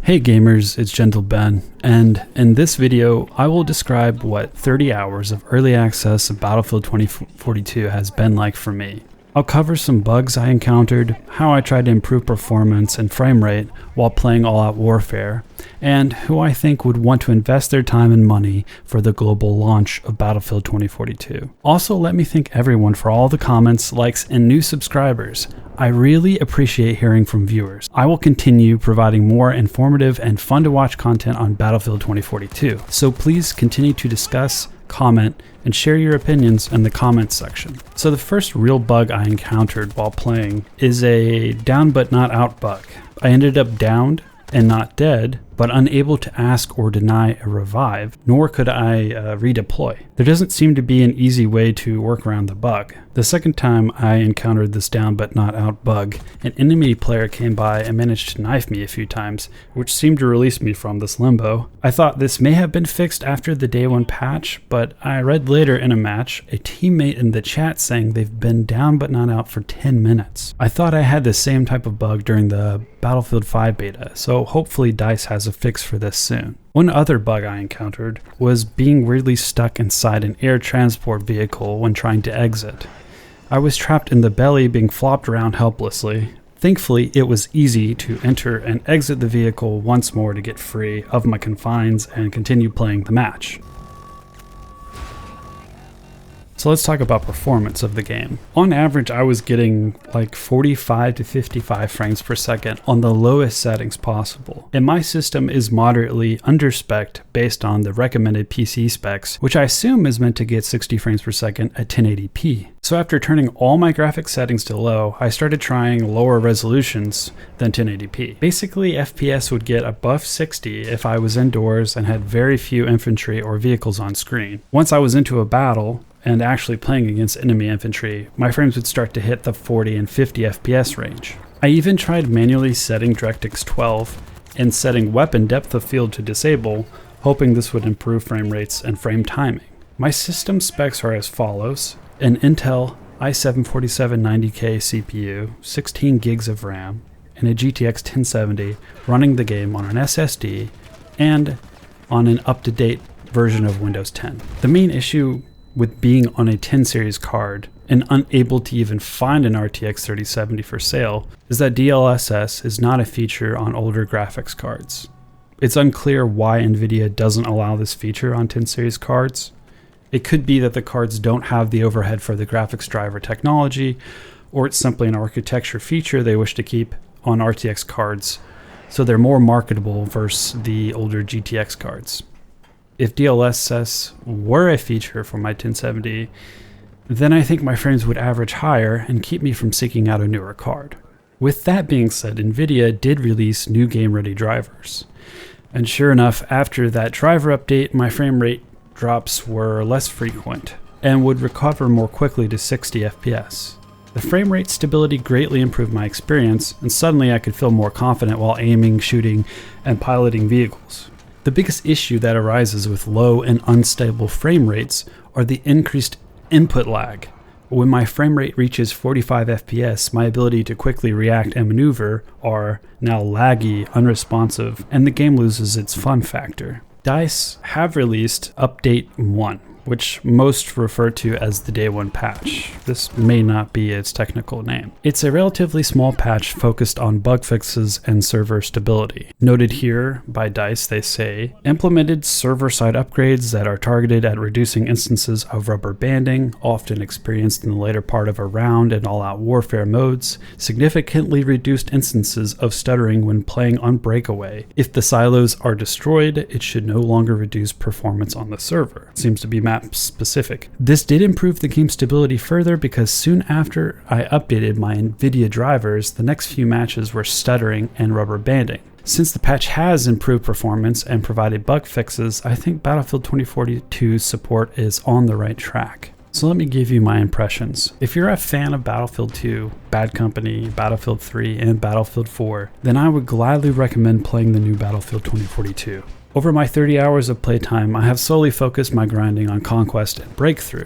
Hey gamers, it's Gentle Ben, and in this video I will describe what 30 hours of early access of Battlefield 2042 has been like for me. I'll cover some bugs I encountered, how I tried to improve performance and frame rate while playing all-out warfare, and who I think would want to invest their time and money for the global launch of Battlefield 2042. Also, let me thank everyone for all the comments, likes, and new subscribers. I really appreciate hearing from viewers. I will continue providing more informative and fun to watch content on Battlefield 2042, so please continue to discuss, comment, and share your opinions in the comments section. So the first real bug I encountered while playing is a down but not out bug. I ended up downed and not dead, but unable to ask or deny a revive, nor could I redeploy. There doesn't seem to be an easy way to work around the bug. The second time I encountered this down but not out bug, an enemy player came by and managed to knife me a few times, which seemed to release me from this limbo. I thought this may have been fixed after the day one patch, but I read later in a match a teammate in the chat saying they've been down but not out for 10 minutes. I thought I had the same type of bug during the Battlefield 5 beta, so hopefully DICE has a fix for this soon. One other bug I encountered was being weirdly stuck inside an air transport vehicle when trying to exit. I was trapped in the belly, being flopped around helplessly. Thankfully, it was easy to enter and exit the vehicle once more to get free of my confines and continue playing the match. So let's talk about performance of the game. On average, I was getting like 45 to 55 frames per second on the lowest settings possible. And my system is moderately underspec'd based on the recommended PC specs, which I assume is meant to get 60 frames per second at 1080p. So after turning all my graphics settings to low, I started trying lower resolutions than 1080p. Basically, FPS would get above 60 if I was indoors and had very few infantry or vehicles on screen. Once I was into a battle, and actually playing against enemy infantry, my frames would start to hit the 40 and 50 FPS range. I even tried manually setting DirectX 12 and setting weapon depth of field to disable, hoping this would improve frame rates and frame timing. My system specs are as follows: an Intel i7-4790K CPU, 16 gigs of RAM, and a GTX 1070 running the game on an SSD and on an up-to-date version of Windows 10. The main issue with being on a 10 series card and unable to even find an RTX 3070 for sale is that DLSS is not a feature on older graphics cards. It's unclear why NVIDIA doesn't allow this feature on 10 series cards. It could be that the cards don't have the overhead for the graphics driver technology, or it's simply an architecture feature they wish to keep on RTX cards, so they're more marketable versus the older GTX cards. If DLSS were a feature for my 1070, then I think my frames would average higher and keep me from seeking out a newer card. With that being said, NVIDIA did release new game-ready drivers. And sure enough, after that driver update, my frame rate drops were less frequent and would recover more quickly to 60 FPS. The frame rate stability greatly improved my experience, and suddenly I could feel more confident while aiming, shooting, and piloting vehicles. The biggest issue that arises with low and unstable frame rates are the increased input lag. When my frame rate reaches 45 FPS, my ability to quickly react and maneuver are now laggy, unresponsive, and the game loses its fun factor. DICE have released Update 1, which most refer to as the Day 1 patch. This may not be its technical name. It's a relatively small patch focused on bug fixes and server stability. Noted here by DICE, they say, implemented server-side upgrades that are targeted at reducing instances of rubber banding, often experienced in the later part of a round and all-out warfare modes, significantly reduced instances of stuttering when playing on breakaway. If the silos are destroyed, it should no longer reduce performance on the server. It seems to be map specific. This did improve the game stability further because soon after I updated my NVIDIA drivers, the next few matches were stuttering and rubber banding. Since the patch has improved performance and provided bug fixes, I think Battlefield 2042's support is on the right track. So let me give you my impressions. If you're a fan of Battlefield 2, Bad Company, Battlefield 3, and Battlefield 4, then I would gladly recommend playing the new Battlefield 2042. Over my 30 hours of playtime, I have solely focused my grinding on Conquest and Breakthrough,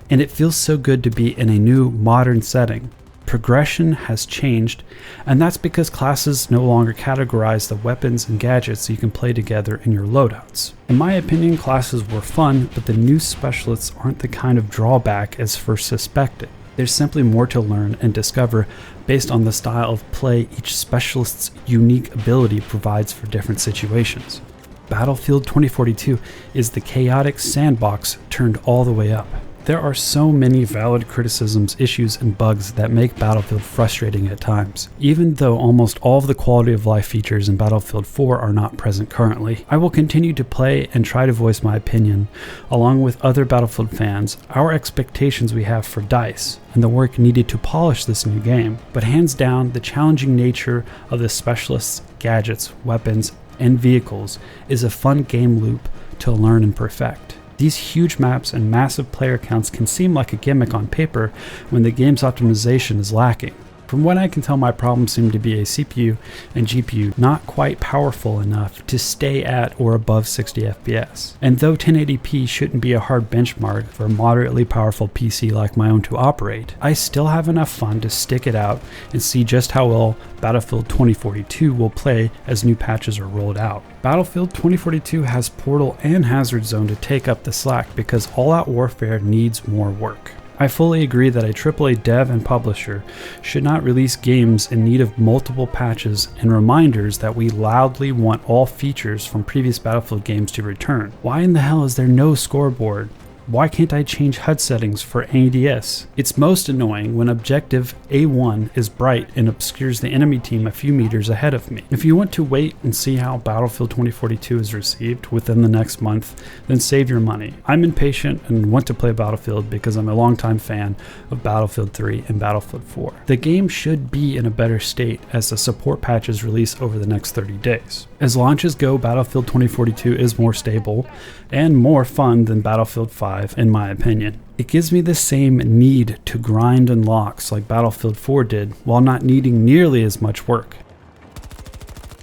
and it feels so good to be in a new, modern setting. Progression has changed, and that's because classes no longer categorize the weapons and gadgets you can play together in your loadouts. In my opinion, classes were fun, but the new specialists aren't the kind of drawback as first suspected. There's simply more to learn and discover based on the style of play each specialist's unique ability provides for different situations. Battlefield 2042 is the chaotic sandbox turned all the way up. There are so many valid criticisms, issues, and bugs that make Battlefield frustrating at times. Even though almost all of the quality of life features in Battlefield 4 are not present currently, I will continue to play and try to voice my opinion. Along with other Battlefield fans, our expectations we have for DICE, and the work needed to polish this new game. But hands down, the challenging nature of the specialists, gadgets, weapons, and vehicles is a fun game loop to learn and perfect. These huge maps and massive player counts can seem like a gimmick on paper when the game's optimization is lacking. From what I can tell, my problem seemed to be a CPU and GPU not quite powerful enough to stay at or above 60 FPS. And though 1080p shouldn't be a hard benchmark for a moderately powerful PC like my own to operate, I still have enough fun to stick it out and see just how well Battlefield 2042 will play as new patches are rolled out. Battlefield 2042 has Portal and Hazard Zone to take up the slack because all-out warfare needs more work. I fully agree that a AAA dev and publisher should not release games in need of multiple patches and reminders that we loudly want all features from previous Battlefield games to return. Why in the hell is there no scoreboard? Why can't I change HUD settings for ADS? It's most annoying when objective A1 is bright and obscures the enemy team a few meters ahead of me. If you want to wait and see how Battlefield 2042 is received within the next month, then save your money. I'm impatient and want to play Battlefield because I'm a longtime fan of Battlefield 3 and Battlefield 4. The game should be in a better state as the support patches release over the next 30 days. As launches go, Battlefield 2042 is more stable and more fun than Battlefield 5 in my opinion. It gives me the same need to grind unlocks like Battlefield 4 did while not needing nearly as much work.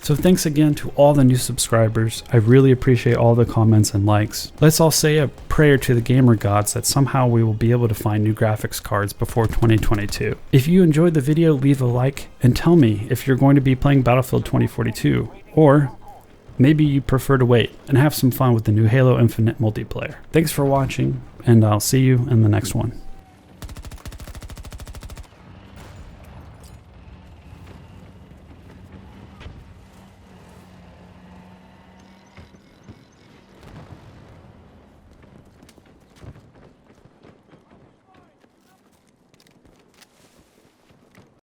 So thanks again to all the new subscribers. I really appreciate all the comments and likes. Let's all say a prayer to the gamer gods that somehow we will be able to find new graphics cards before 2022. If you enjoyed the video, leave a like and tell me if you're going to be playing Battlefield 2042, or maybe you prefer to wait and have some fun with the new Halo Infinite multiplayer. Thanks for watching, and I'll see you in the next one.